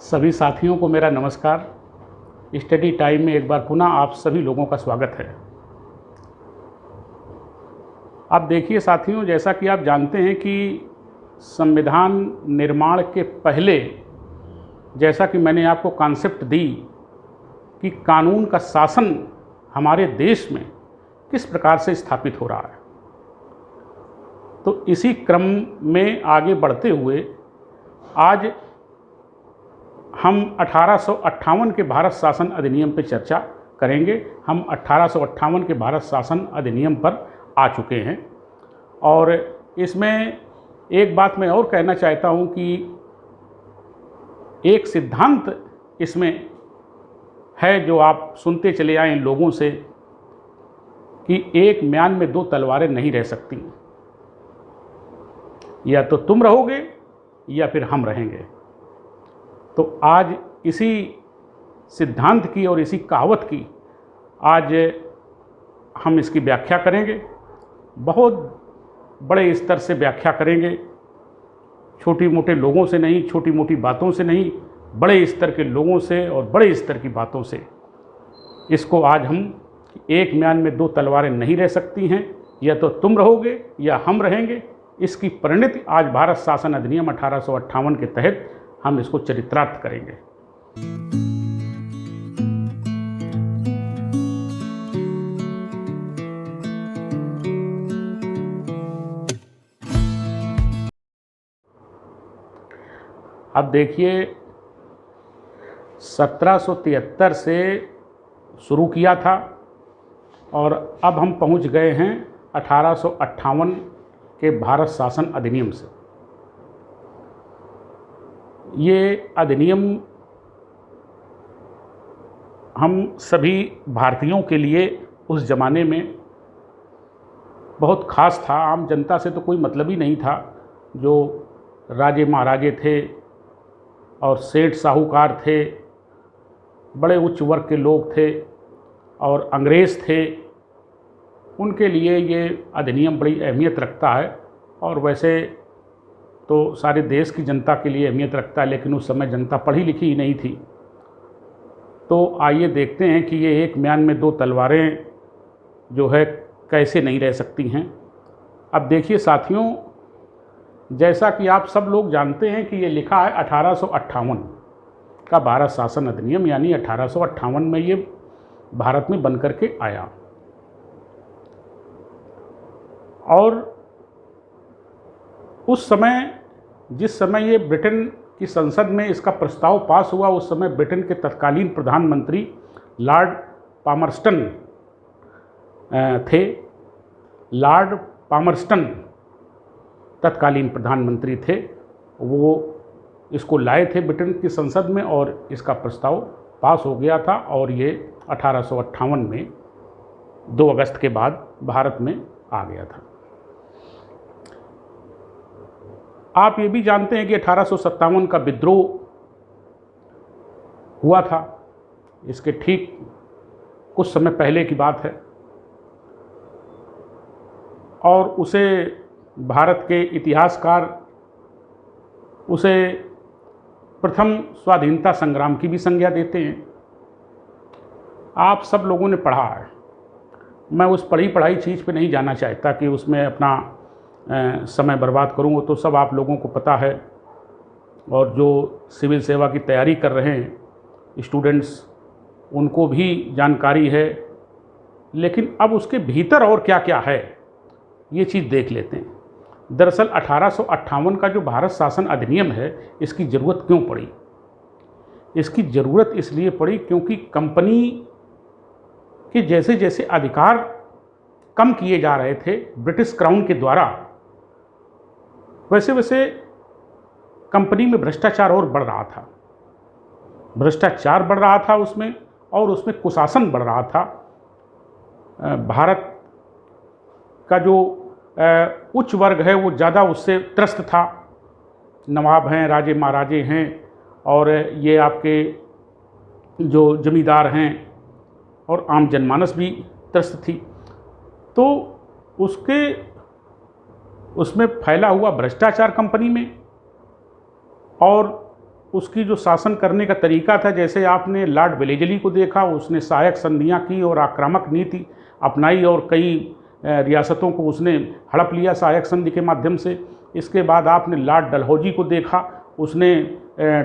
सभी साथियों को मेरा नमस्कार। स्टडी टाइम में एक बार पुनः आप सभी लोगों का स्वागत है। अब देखिए साथियों, जैसा कि आप जानते हैं कि संविधान निर्माण के पहले, जैसा कि मैंने आपको कॉन्सेप्ट दी कि कानून का शासन हमारे देश में किस प्रकार से स्थापित हो रहा है, तो इसी क्रम में आगे बढ़ते हुए आज हम 1858 के भारत शासन अधिनियम पर चर्चा करेंगे। हम 1858 के भारत शासन अधिनियम पर आ चुके हैं और इसमें एक बात मैं और कहना चाहता हूं कि एक सिद्धांत इसमें है जो आप सुनते चले आए इन लोगों से कि एक म्यान में दो तलवारें नहीं रह सकती, या तो तुम रहोगे या फिर हम रहेंगे। तो आज इसी सिद्धांत की और इसी कहावत की आज हम इसकी व्याख्या करेंगे। बहुत बड़े स्तर से व्याख्या करेंगे, छोटी मोटे लोगों से नहीं, छोटी मोटी बातों से नहीं, बड़े स्तर के लोगों से और बड़े स्तर की बातों से इसको आज हम एक म्यान में दो तलवारें नहीं रह सकती हैं, या तो तुम रहोगे या हम रहेंगे, इसकी परिणति आज भारत शासन अधिनियम 1858 के तहत हम इसको चरितार्थ करेंगे। अब देखिए, 1773 से शुरू किया था और अब हम पहुंच गए हैं 1858 के भारत शासन अधिनियम से। ये अधिनियम हम सभी भारतीयों के लिए उस ज़माने में बहुत ख़ास था। आम जनता से तो कोई मतलब ही नहीं था। जो राजे महाराजे थे और सेठ साहूकार थे, बड़े उच्च वर्ग के लोग थे और अंग्रेज़ थे, उनके लिए ये अधिनियम बड़ी अहमियत रखता है। और वैसे तो सारे देश की जनता के लिए अहमियत रखता है, लेकिन उस समय जनता पढ़ी लिखी ही नहीं थी। तो आइए देखते हैं कि ये एक म्यान में दो तलवारें जो है कैसे नहीं रह सकती हैं। अब देखिए साथियों, जैसा कि आप सब लोग जानते हैं कि ये लिखा है 1858 का भारत शासन अधिनियम, यानी 1858 में ये भारत में बन करके आया। और उस समय, जिस समय ये ब्रिटेन की संसद में इसका प्रस्ताव पास हुआ, उस समय ब्रिटेन के तत्कालीन प्रधानमंत्री लॉर्ड पामरस्टन थे। लॉर्ड पामरस्टन तत्कालीन प्रधानमंत्री थे। वो इसको लाए थे ब्रिटेन की संसद में और इसका प्रस्ताव पास हो गया था और ये 1858 में 2 अगस्त के बाद भारत में आ गया था। आप ये भी जानते हैं कि 1857 का विद्रोह हुआ था। इसके ठीक कुछ समय पहले की बात है और उसे भारत के इतिहासकार उसे प्रथम स्वाधीनता संग्राम की भी संज्ञा देते हैं। आप सब लोगों ने पढ़ा है, मैं उस पढ़ाई चीज़ पे नहीं जाना चाहता कि उसमें अपना समय बर्बाद करूँगा, तो सब आप लोगों को पता है। और जो सिविल सेवा की तैयारी कर रहे हैं स्टूडेंट्स, उनको भी जानकारी है। लेकिन अब उसके भीतर और क्या क्या है, ये चीज़ देख लेते हैं। दरअसल 1858 का जो भारत शासन अधिनियम है, इसकी ज़रूरत क्यों पड़ी? इसकी ज़रूरत इसलिए पड़ी क्योंकि कंपनी के जैसे जैसे अधिकार कम किए जा रहे थे ब्रिटिश क्राउन के द्वारा, वैसे वैसे कंपनी में भ्रष्टाचार और बढ़ रहा था। भ्रष्टाचार बढ़ रहा था उसमें, और उसमें कुशासन बढ़ रहा था। भारत का जो उच्च वर्ग है वो ज़्यादा उससे त्रस्त था। नवाब हैं, राजे महाराजे हैं, और ये आपके जो जमींदार हैं, और आम जनमानस भी त्रस्त थी। तो उसमें फैला हुआ भ्रष्टाचार कंपनी में, और उसकी जो शासन करने का तरीका था, जैसे आपने लॉर्ड वेलेस्ली को देखा, उसने सहायक संधियाँ की और आक्रामक नीति अपनाई और कई रियासतों को उसने हड़प लिया सहायक संधि के माध्यम से। इसके बाद आपने लॉर्ड डलहौजी को देखा, उसने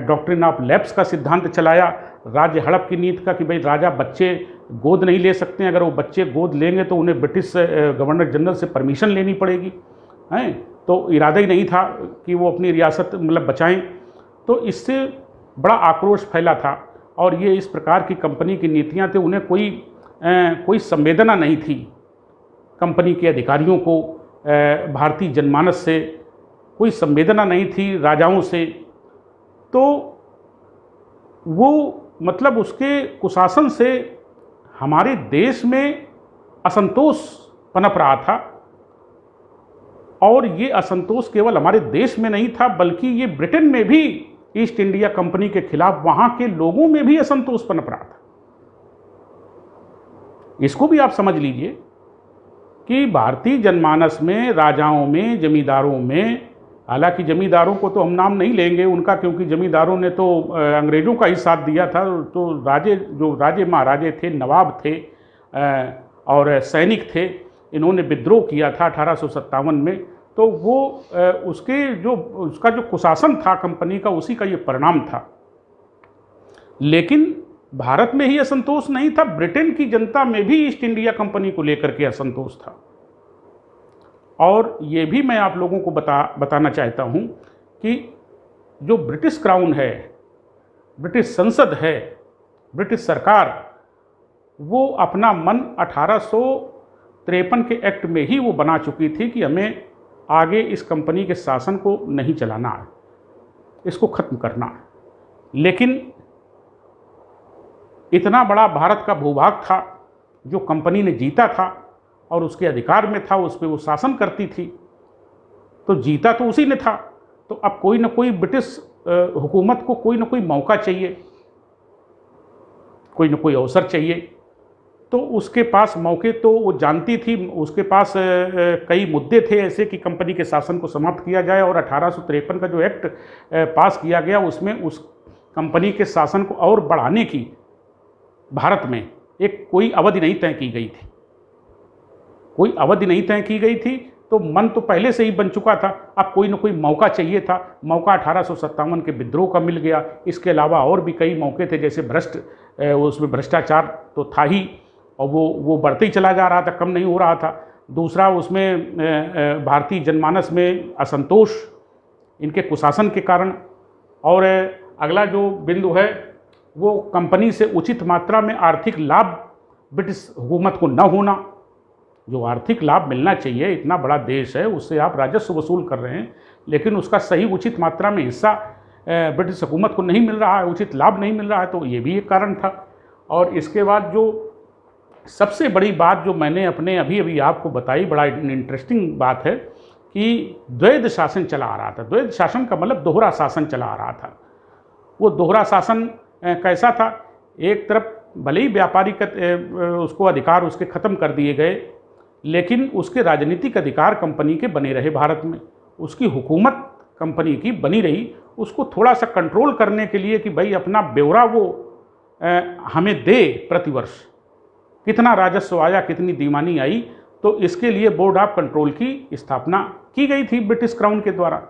डॉक्ट्रिन ऑफ लैप्स का सिद्धांत चलाया, राज्य हड़प की नीति का, कि भाई राजा बच्चे गोद नहीं ले सकते हैं, अगर वो बच्चे गोद लेंगे तो उन्हें ब्रिटिश गवर्नर जनरल से परमिशन लेनी पड़ेगी, हैं। तो इरादा ही नहीं था कि वो अपनी रियासत मतलब बचाएं। तो इससे बड़ा आक्रोश फैला था और ये इस प्रकार की कंपनी की नीतियां थी, उन्हें कोई संवेदना नहीं थी कंपनी के अधिकारियों को, भारतीय जनमानस से कोई संवेदना नहीं थी, राजाओं से। तो वो मतलब उसके कुशासन से हमारे देश में असंतोष पनप रहा था और ये असंतोष केवल हमारे देश में नहीं था बल्कि ये ब्रिटेन में भी ईस्ट इंडिया कंपनी के खिलाफ वहां के लोगों में भी असंतोष पनप रहा था। इसको भी आप समझ लीजिए कि भारतीय जनमानस में, राजाओं में, जमींदारों में, हालांकि जमींदारों को तो हम नाम नहीं लेंगे उनका, क्योंकि जमींदारों ने तो अंग्रेज़ों का ही साथ दिया था। तो राजे महाराजे थे, नवाब थे और सैनिक थे, इन्होंने विद्रोह किया था 1857 में। तो वो उसका जो कुशासन था कंपनी का, उसी का ये परिणाम था। लेकिन भारत में ही असंतोष नहीं था, ब्रिटेन की जनता में भी ईस्ट इंडिया कंपनी को लेकर के असंतोष था। और ये भी मैं आप लोगों को बताना चाहता हूँ कि जो ब्रिटिश क्राउन है, ब्रिटिश संसद है, ब्रिटिश सरकार, वो अपना मन 1853 के एक्ट में ही वो बना चुकी थी कि हमें आगे इस कंपनी के शासन को नहीं चलाना है, इसको ख़त्म करना है। लेकिन इतना बड़ा भारत का भूभाग था जो कंपनी ने जीता था और उसके अधिकार में था, उस पर वो शासन करती थी, तो जीता तो उसी ने था। तो अब कोई ना कोई ब्रिटिश हुकूमत को कोई ना कोई मौका चाहिए, कोई ना कोई अवसर चाहिए। तो उसके पास मौके तो वो जानती थी, उसके पास कई मुद्दे थे ऐसे कि कंपनी के शासन को समाप्त किया जाए। और 1853 का जो एक्ट पास किया गया उसमें उस कंपनी के शासन को और बढ़ाने की भारत में एक कोई अवधि नहीं तय की गई थी, कोई अवधि नहीं तय की गई थी। तो मन तो पहले से ही बन चुका था, अब कोई ना कोई मौका चाहिए था। मौका 1857 के विद्रोह का मिल गया। इसके अलावा और भी कई मौके थे, जैसे उसमें भ्रष्टाचार तो था ही और वो बढ़ते ही चला जा रहा था, कम नहीं हो रहा था। दूसरा, उसमें भारतीय जनमानस में असंतोष इनके कुशासन के कारण। और अगला जो बिंदु है वो कंपनी से उचित मात्रा में आर्थिक लाभ ब्रिटिश हुकूमत को न होना। जो आर्थिक लाभ मिलना चाहिए, इतना बड़ा देश है, उससे आप राजस्व वसूल कर रहे हैं, लेकिन उसका सही उचित मात्रा में हिस्सा ब्रिटिश हुकूमत को नहीं मिल रहा है, उचित लाभ नहीं मिल रहा है, तो ये भी एक कारण था। और इसके बाद जो सबसे बड़ी बात जो मैंने अपने अभी आपको बताई, बड़ा इंटरेस्टिंग बात है कि द्वैध शासन चला आ रहा था। द्वैध शासन का मतलब दोहरा शासन चला आ रहा था। वो दोहरा शासन कैसा था? एक तरफ भले ही व्यापारिक उसको अधिकार उसके ख़त्म कर दिए गए, लेकिन उसके राजनीतिक अधिकार कंपनी के बने रहे भारत में। उसकी हुकूमत कंपनी की बनी रही। उसको थोड़ा सा कंट्रोल करने के लिए कि भाई अपना ब्यौरा वो हमें दे, प्रतिवर्ष कितना राजस्व आया, कितनी दीवानी आई, तो इसके लिए बोर्ड ऑफ कंट्रोल की स्थापना की गई थी ब्रिटिश क्राउन के द्वारा।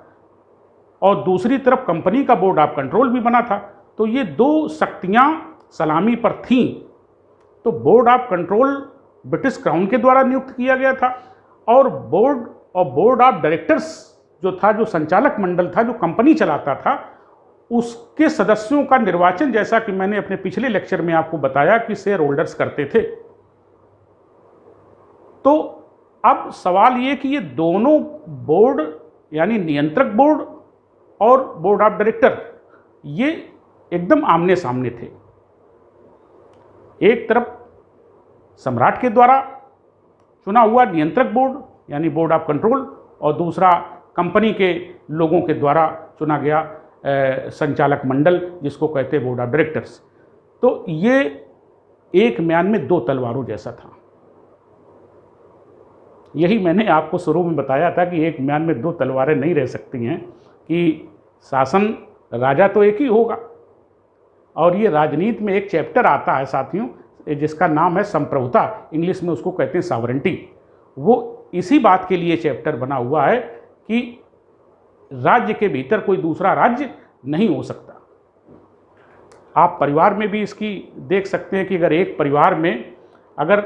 और दूसरी तरफ कंपनी का बोर्ड ऑफ कंट्रोल भी बना था। तो ये दो शक्तियाँ सलामी पर थीं। तो board of control British crown के द्वारा नियुक्त किया गया था और बोर्ड ऑफ डायरेक्टर्स जो था, जो संचालक मंडल था, जो कंपनी चलाता था, उसके सदस्यों का निर्वाचन, जैसा कि मैंने अपने पिछले लेक्चर में आपको बताया, कि शेयर होल्डर्स करते थे। तो अब सवाल ये कि ये दोनों बोर्ड, यानी नियंत्रक बोर्ड और बोर्ड ऑफ डायरेक्टर, ये एकदम आमने सामने थे। एक तरफ सम्राट के द्वारा चुना हुआ नियंत्रक बोर्ड यानी बोर्ड ऑफ कंट्रोल, और दूसरा कंपनी के लोगों के द्वारा चुना गया संचालक मंडल, जिसको कहते हैं बोर्ड ऑफ डायरेक्टर्स। तो ये एक म्यान में दो तलवारों जैसा था। यही मैंने आपको शुरू में बताया था कि एक म्यान में दो तलवारें नहीं रह सकती हैं, कि शासन राजा तो एक ही होगा। और ये राजनीति में एक चैप्टर आता है साथियों, जिसका नाम है संप्रभुता, इंग्लिश में उसको कहते हैं सॉवरेंटी। वो इसी बात के लिए चैप्टर बना हुआ है कि राज्य के भीतर कोई दूसरा राज्य नहीं हो सकता। आप परिवार में भी इसकी देख सकते हैं कि अगर एक परिवार में अगर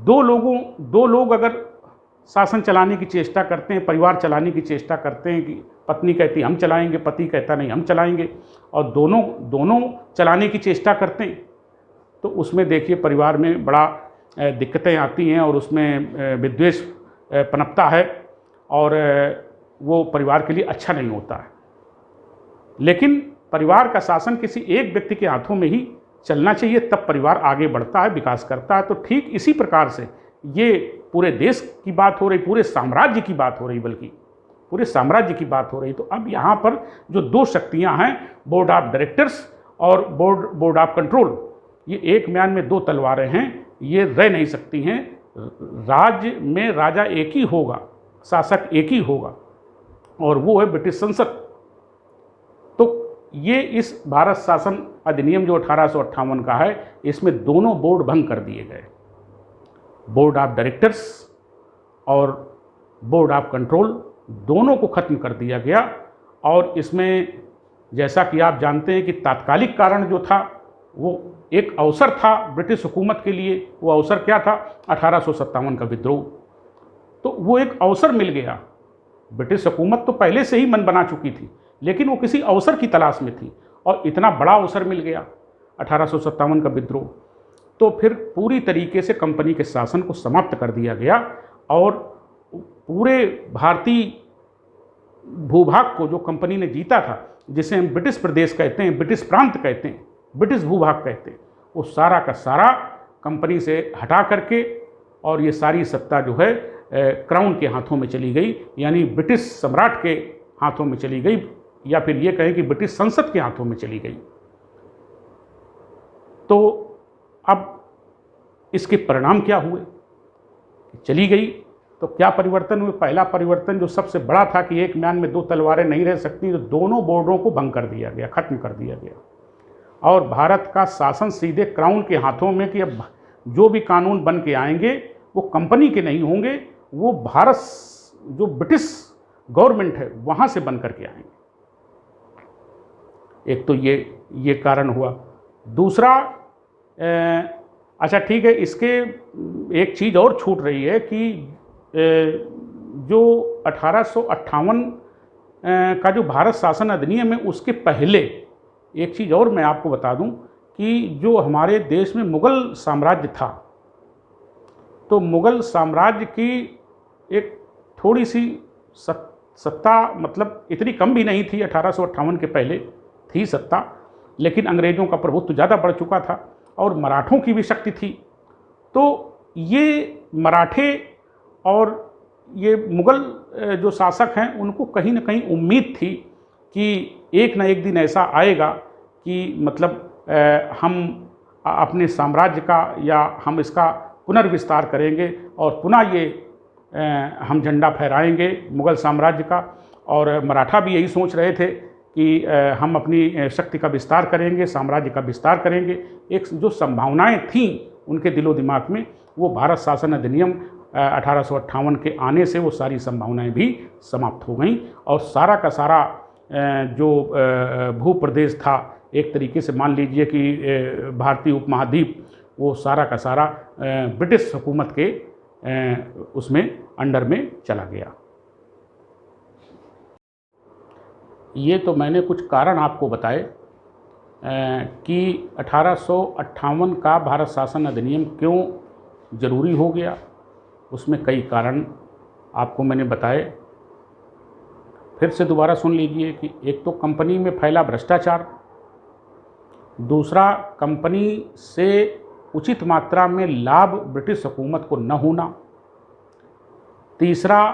दो लोग अगर शासन चलाने की चेष्टा करते हैं, परिवार चलाने की चेष्टा करते हैं, कि पत्नी कहती हम चलाएंगे, पति कहता नहीं हम चलाएंगे, और दोनों चलाने की चेष्टा करते हैं, तो उसमें देखिए परिवार में बड़ा दिक्कतें आती हैं और उसमें विद्वेष पनपता है और वो परिवार के लिए अच्छा नहीं होता है। लेकिन परिवार का शासन किसी एक व्यक्ति के हाथों में ही चलना चाहिए, तब परिवार आगे बढ़ता है, विकास करता है। तो ठीक इसी प्रकार से ये पूरे देश की बात हो रही, पूरे साम्राज्य की बात हो रही, बल्कि पूरे साम्राज्य की बात हो रही। तो अब यहाँ पर जो दो शक्तियाँ हैं, बोर्ड ऑफ डायरेक्टर्स और बोर्ड ऑफ कंट्रोल, ये एक म्यान में दो तलवारें हैं, ये रह नहीं सकती हैं। राज्य में राजा एक ही होगा, शासक एक ही होगा, और वो है ब्रिटिश संसद। तो ये इस भारत शासन अधिनियम जो 1858 का है, इसमें दोनों बोर्ड भंग कर दिए गए, बोर्ड ऑफ डायरेक्टर्स और बोर्ड ऑफ कंट्रोल, दोनों को खत्म कर दिया गया। और इसमें जैसा कि आप जानते हैं कि तात्कालिक कारण जो था वो एक अवसर था ब्रिटिश हुकूमत के लिए। वो अवसर क्या था? 1857 का विद्रोह। तो वो एक अवसर मिल गया। ब्रिटिश हुकूमत तो पहले से ही मन बना चुकी थी, लेकिन वो किसी अवसर की तलाश में थी, और इतना बड़ा अवसर मिल गया 1857 का विद्रोह। तो फिर पूरी तरीके से कंपनी के शासन को समाप्त कर दिया गया, और पूरे भारतीय भूभाग को जो कंपनी ने जीता था, जिसे हम ब्रिटिश प्रदेश कहते हैं, ब्रिटिश प्रांत कहते हैं, ब्रिटिश भूभाग कहते हैं, वो सारा का सारा कंपनी से हटा करके, और ये सारी सत्ता जो है क्राउन के हाथों में चली गई, यानी ब्रिटिश सम्राट के हाथों में चली गई, या फिर ये कहें कि ब्रिटिश संसद के हाथों में चली गई। तो अब इसके परिणाम क्या हुए? चली गई तो क्या परिवर्तन हुए? पहला परिवर्तन जो सबसे बड़ा था कि एक म्यान में दो तलवारें नहीं रह सकती, तो दोनों बोर्डों को भंग कर दिया गया, खत्म कर दिया गया, और भारत का शासन सीधे क्राउन के हाथों में, कि अब जो भी कानून बन के आएंगे वो कंपनी के नहीं होंगे, वो भारत जो ब्रिटिश गवर्नमेंट है वहाँ से बन करके आएंगे। एक तो ये कारण हुआ। दूसरा, अच्छा ठीक है, इसके एक चीज़ और छूट रही है कि जो 1858 का जो भारत शासन अधिनियम है, उसके पहले एक चीज़ और मैं आपको बता दूं कि जो हमारे देश में मुग़ल साम्राज्य था, तो मुग़ल साम्राज्य की एक थोड़ी सी सत्ता, मतलब इतनी कम भी नहीं थी, 1858 के पहले थी सत्ता, लेकिन अंग्रेज़ों का प्रभुत्व ज़्यादा बढ़ चुका था, और मराठों की भी शक्ति थी। तो ये मराठे और ये मुग़ल जो शासक हैं, उनको कहीं ना कहीं उम्मीद थी कि एक ना एक दिन ऐसा आएगा कि मतलब हम अपने साम्राज्य का, या हम इसका पुनर्विस्तार करेंगे, और पुनः ये हम झंडा फहराएंगे मुग़ल साम्राज्य का। और मराठा भी यही सोच रहे थे कि हम अपनी शक्ति का विस्तार करेंगे, साम्राज्य का विस्तार करेंगे। एक जो संभावनाएं थीं उनके दिलो दिमाग में, वो भारत शासन अधिनियम 1858 के आने से वो सारी संभावनाएं भी समाप्त हो गईं, और सारा का सारा जो भू प्रदेश था, एक तरीके से मान लीजिए कि भारतीय उपमहाद्वीप, वो सारा का सारा ब्रिटिश हुकूमत के उसमें अंडर में चला गया। ये तो मैंने कुछ कारण आपको बताए कि 1858 का भारत शासन अधिनियम क्यों ज़रूरी हो गया। उसमें कई कारण आपको मैंने बताए। फिर से दोबारा सुन लीजिए कि एक तो कंपनी में फैला भ्रष्टाचार, दूसरा कंपनी से उचित मात्रा में लाभ ब्रिटिश हुकूमत को न होना, तीसरा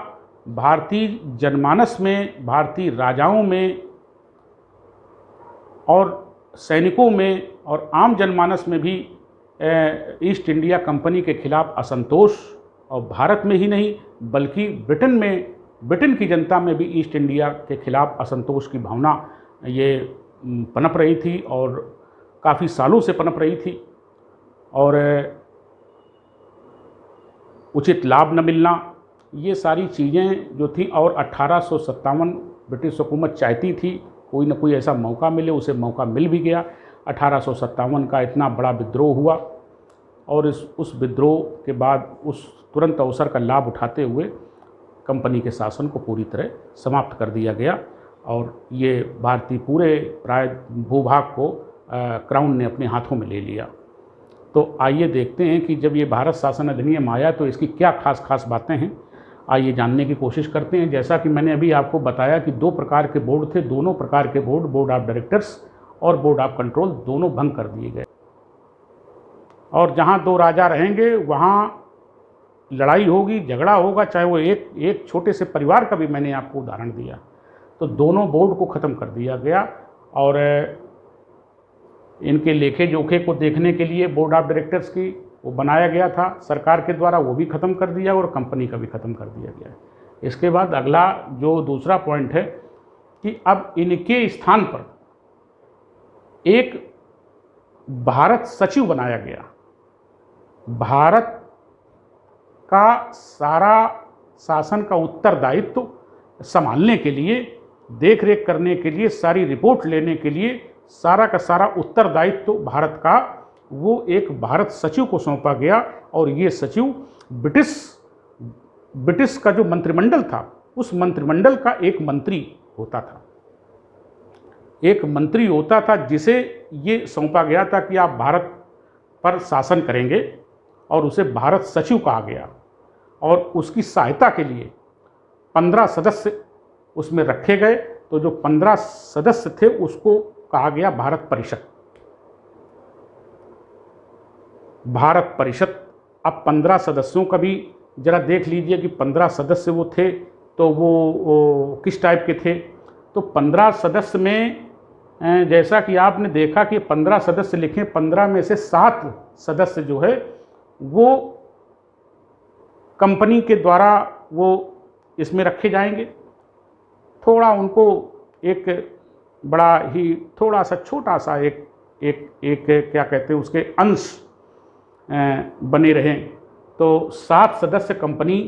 भारतीय जनमानस में, भारतीय राजाओं में और सैनिकों में और आम जनमानस में भी ईस्ट इंडिया कंपनी के खिलाफ असंतोष, और भारत में ही नहीं बल्कि ब्रिटेन की जनता में भी ईस्ट इंडिया के खिलाफ असंतोष की भावना ये पनप रही थी और काफ़ी सालों से पनप रही थी, और उचित लाभ न मिलना, ये सारी चीज़ें जो थी, और 1857 ब्रिटिश हुकूमत चाहती थी कोई ना कोई ऐसा मौका मिले, उसे मौका मिल भी गया। 1857 का इतना बड़ा विद्रोह हुआ, और उस विद्रोह के बाद उस तुरंत अवसर का लाभ उठाते हुए कंपनी के शासन को पूरी तरह समाप्त कर दिया गया, और ये भारतीय पूरे प्राय भूभाग को क्राउन ने अपने हाथों में ले लिया। तो आइए देखते हैं कि जब ये भारत शासन अधिनियम आया तो इसकी क्या खास बातें हैं, आइए जानने की कोशिश करते हैं। जैसा कि मैंने अभी आपको बताया कि 2 प्रकार के बोर्ड थे, दोनों प्रकार के बोर्ड, बोर्ड ऑफ डायरेक्टर्स और बोर्ड ऑफ कंट्रोल, दोनों भंग कर दिए गए। और जहाँ 2 राजा रहेंगे वहाँ लड़ाई होगी, झगड़ा होगा, चाहे वो एक छोटे से परिवार का भी मैंने आपको उदाहरण दिया। तो दोनों बोर्ड को ख़त्म कर दिया गया, और इनके लेखे जोखे को देखने के लिए बोर्ड ऑफ डायरेक्टर्स की वो बनाया गया था सरकार के द्वारा, वो भी ख़त्म कर दिया, और कंपनी का भी ख़त्म कर दिया गया। इसके बाद अगला जो दूसरा पॉइंट है कि अब इनके स्थान पर एक भारत सचिव बनाया गया। भारत का सारा शासन का उत्तरदायित्व संभालने के लिए, देख रेख करने के लिए, सारी रिपोर्ट लेने के लिए, सारा का सारा उत्तरदायित्व भारत का वो एक भारत सचिव को सौंपा गया। और ये सचिव ब्रिटिश का जो मंत्रिमंडल था, उस मंत्रिमंडल का एक मंत्री होता था, एक मंत्री होता था जिसे ये सौंपा गया था कि आप भारत पर शासन करेंगे, और उसे भारत सचिव कहा गया। और उसकी सहायता के लिए 15 सदस्य उसमें रखे गए। तो जो 15 सदस्य थे उसको कहा गया भारत परिषद। भारत परिषद, अब 15 सदस्यों का भी जरा देख लीजिए कि 15 सदस्य वो थे तो वो किस टाइप के थे। तो 15 सदस्य में जैसा कि आपने देखा कि 15 सदस्य लिखे, 15 में से 7 सदस्य जो है वो कंपनी के द्वारा वो इसमें रखे जाएंगे। थोड़ा उनको एक बड़ा ही थोड़ा सा छोटा सा एक क्या कहते हैं उसके अंश बने रहें। तो 7 सदस्य कंपनी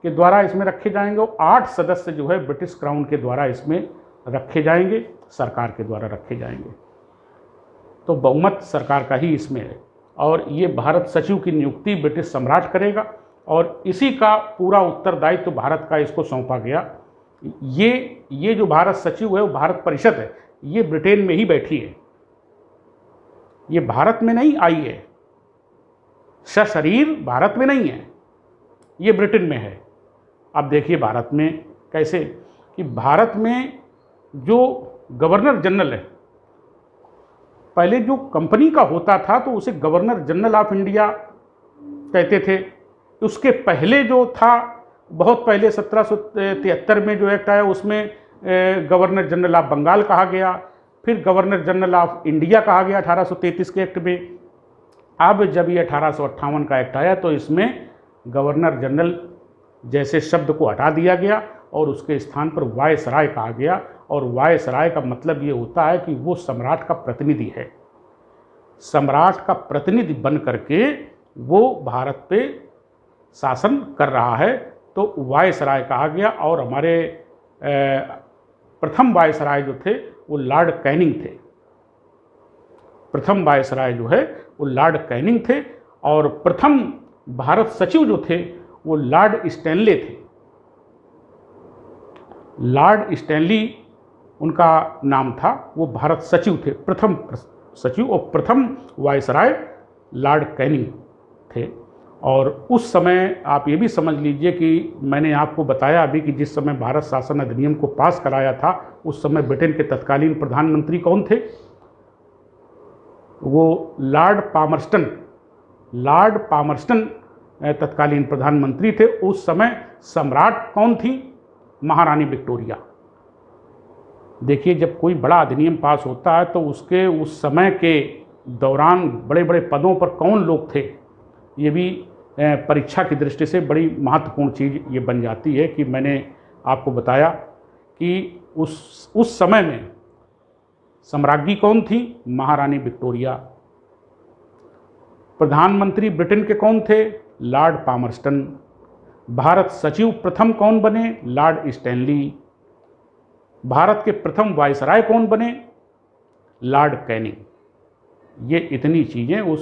के द्वारा इसमें रखे जाएंगे, और 8 सदस्य जो है ब्रिटिश क्राउन के द्वारा इसमें रखे जाएंगे, सरकार के द्वारा रखे जाएंगे। तो बहुमत सरकार का ही इसमें है, और ये भारत सचिव की नियुक्ति ब्रिटिश सम्राट करेगा, और इसी का पूरा उत्तरदायित्व भारत का इसको सौंपा गया। ये जो भारत सचिव है वो भारत परिषद है, ये ब्रिटेन में ही बैठी है, ये भारत में नहीं आई है, सशरीर भारत में नहीं है, ये ब्रिटेन में है। अब देखिए भारत में कैसे कि भारत में जो गवर्नर जनरल है, पहले जो कंपनी का होता था तो उसे गवर्नर जनरल ऑफ इंडिया कहते थे। उसके पहले जो था, बहुत पहले 1773 में जो एक्ट आया उसमें गवर्नर जनरल ऑफ बंगाल कहा गया, फिर गवर्नर जनरल ऑफ इंडिया कहा गया 1833 के एक्ट में। अब जब ये 1858 का एक्ट आया तो इसमें गवर्नर जनरल जैसे शब्द को हटा दिया गया और उसके स्थान पर वायसराय कहा गया। और वायसराय का मतलब ये होता है कि वो सम्राट का प्रतिनिधि है, सम्राट का प्रतिनिधि बन करके वो भारत पे शासन कर रहा है, तो वायसराय कहा गया। और हमारे प्रथम वायसराय जो थे वो लॉर्ड कैनिंग थे, प्रथम वायसराय जो है वो लॉर्ड कैनिंग थे, और प्रथम भारत सचिव जो थे वो लॉर्ड स्टैनले थे। लॉर्ड स्टैनली उनका नाम था, वो भारत सचिव थे, प्रथम सचिव, और प्रथम वायसराय लॉर्ड कैनिंग थे। और उस समय आप ये भी समझ लीजिए कि मैंने आपको बताया अभी कि जिस समय भारत शासन अधिनियम को पास कराया था उस समय ब्रिटेन के तत्कालीन प्रधानमंत्री कौन थे? वो लॉर्ड पामर्स्टन, लॉर्ड पामर्स्टन तत्कालीन प्रधानमंत्री थे। उस समय सम्राट कौन थी? महारानी विक्टोरिया। देखिए जब कोई बड़ा अधिनियम पास होता है तो उसके उस समय के दौरान बड़े बड़े पदों पर कौन लोग थे, ये भी परीक्षा की दृष्टि से बड़ी महत्वपूर्ण चीज़ ये बन जाती है। कि मैंने आपको बताया कि उस समय में सम्राज्ञी कौन थी? महारानी विक्टोरिया। प्रधानमंत्री ब्रिटेन के कौन थे? Lord Palmerston. भारत सचिव प्रथम कौन बने? Lord Stanley. भारत के प्रथम वायसराय कौन बने? Lord Canning. ये इतनी चीज़ें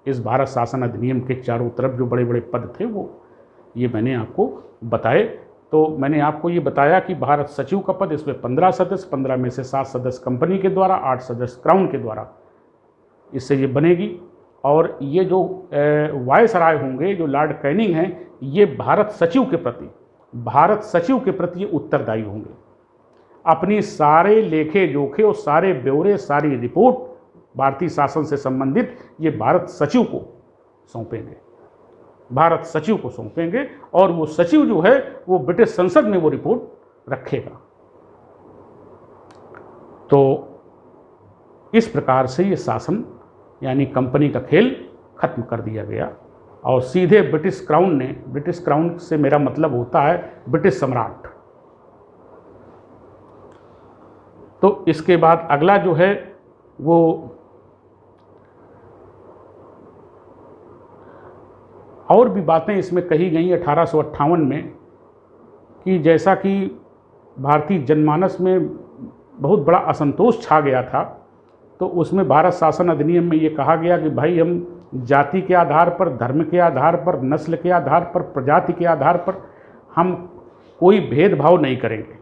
इस भारत शासन अधिनियम के चारों तरफ जो बड़े बड़े पद थे वो ये मैंने आपको बताए। तो मैंने आपको ये बताया कि भारत सचिव का पद, इसमें 15 सदस्य, 15 में से 7 सदस्य कंपनी के द्वारा, 8 सदस्य क्राउन के द्वारा इससे ये बनेगी। और ये जो वायसराय होंगे, जो लॉर्ड कैनिंग हैं, ये भारत सचिव के प्रति ये उत्तरदायी होंगे। अपनी सारे लेखे जोखे और सारे ब्यौरे, सारी रिपोर्ट भारतीय शासन से संबंधित ये भारत सचिव को सौंपेंगे और वो सचिव जो है वो ब्रिटिश संसद में वो रिपोर्ट रखेगा। तो इस प्रकार से ये शासन यानी कंपनी का खेल खत्म कर दिया गया और सीधे ब्रिटिश क्राउन से मेरा मतलब होता है ब्रिटिश सम्राट। तो इसके बाद अगला जो है वो और भी बातें इसमें कही गई 1858 में कि जैसा कि भारतीय जनमानस में बहुत बड़ा असंतोष छा गया था, तो उसमें भारत शासन अधिनियम में ये कहा गया कि भाई हम जाति के आधार पर, धर्म के आधार पर, नस्ल के आधार पर, प्रजाति के आधार पर हम कोई भेदभाव नहीं करेंगे।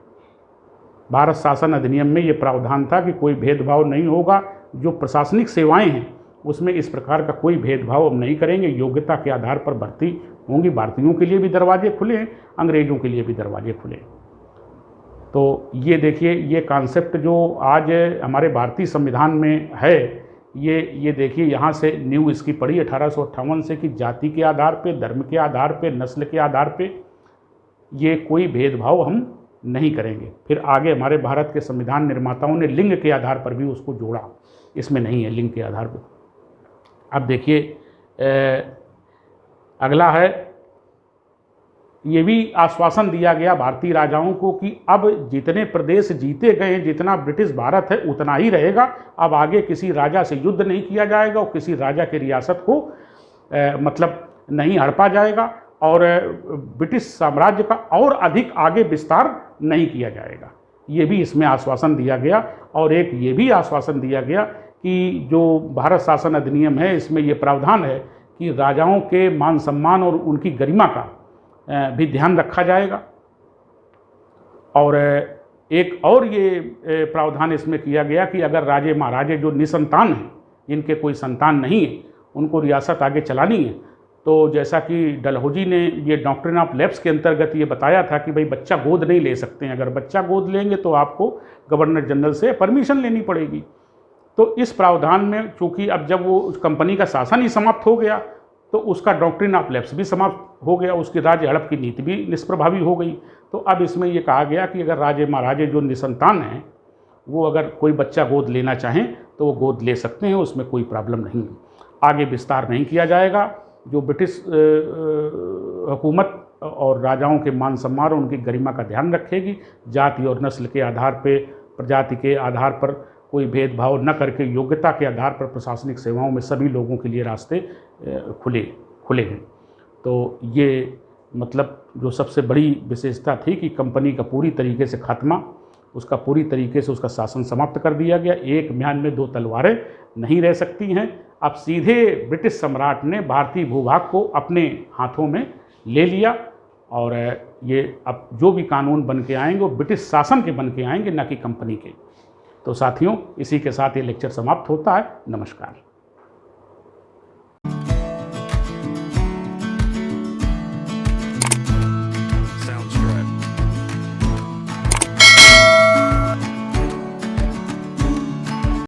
भारत शासन अधिनियम में ये प्रावधान था कि कोई भेदभाव नहीं होगा। जो प्रशासनिक सेवाएं हैं उसमें इस प्रकार का कोई भेदभाव हम नहीं करेंगे। योग्यता के आधार पर भर्ती होंगी। भारतीयों के लिए भी दरवाजे खुले हैं, अंग्रेज़ों के लिए भी दरवाजे खुले। तो ये देखिए, ये कॉन्सेप्ट जो आज हमारे भारतीय संविधान में है, ये देखिए यहाँ से न्यू इसकी पड़ी 1858 से कि जाति के आधार पे, धर्म के आधार पे, नस्ल के आधार पे ये कोई भेदभाव हम नहीं करेंगे। फिर आगे हमारे भारत के संविधान निर्माताओं ने लिंग के आधार पर भी उसको जोड़ा, इसमें नहीं है लिंग के आधार पर। अब देखिए अगला है, ये भी आश्वासन दिया गया भारतीय राजाओं को कि अब जितने प्रदेश जीते गए, जितना ब्रिटिश भारत है उतना ही रहेगा। अब आगे किसी राजा से युद्ध नहीं किया जाएगा और किसी राजा की रियासत को मतलब नहीं हड़पा जाएगा और ब्रिटिश साम्राज्य का और अधिक आगे विस्तार नहीं किया जाएगा। ये भी इसमें आश्वासन दिया गया। और एक ये भी आश्वासन दिया गया कि जो भारत शासन अधिनियम है इसमें ये प्रावधान है कि राजाओं के मान सम्मान और उनकी गरिमा का भी ध्यान रखा जाएगा। और एक और ये प्रावधान इसमें किया गया कि अगर राजे महाराजे जो निसंतान हैं, जिनके कोई संतान नहीं है, उनको रियासत आगे चलानी है, तो जैसा कि डलहौजी ने ये डॉक्ट्रिन ऑफ लैप्स के अंतर्गत ये बताया था कि भाई बच्चा गोद नहीं ले सकते हैं। अगर बच्चा गोद लेंगे तो आपको गवर्नर जनरल से परमिशन लेनी पड़ेगी। तो इस प्रावधान में चूँकि अब जब वो उस कंपनी का शासन ही समाप्त हो गया तो उसका डॉक्ट्रिन ऑफ लैप्स भी समाप्त हो गया, उसकी राज्य हड़प की नीति भी निष्प्रभावी हो गई। तो अब इसमें ये कहा गया कि अगर राजे महाराजे जो निसंतान हैं वो अगर कोई बच्चा गोद लेना चाहें तो वो गोद ले सकते हैं, उसमें कोई प्रॉब्लम नहीं है। आगे विस्तार नहीं किया जाएगा। जो ब्रिटिश हुकूमत और राजाओं के मान सम्मान और उनकी गरिमा का ध्यान रखेगी, जाति और नस्ल के आधार पे, प्रजाति के आधार पर कोई भेदभाव न करके योग्यता के आधार पर प्रशासनिक सेवाओं में सभी लोगों के लिए रास्ते खुले हैं। तो ये मतलब जो सबसे बड़ी विशेषता थी कि कंपनी का पूरी तरीके से खात्मा, उसका पूरी तरीके से उसका शासन समाप्त कर दिया गया। एक म्यान में दो तलवारें नहीं रह सकती हैं। अब सीधे ब्रिटिश सम्राट ने भारतीय भूभाग को अपने हाथों में ले लिया और ये अब जो भी कानून बन के आएंगे वो ब्रिटिश शासन के बन के आएंगे, न कि कंपनी के। तो साथियों, इसी के साथ ये लेक्चर समाप्त होता है। नमस्कार।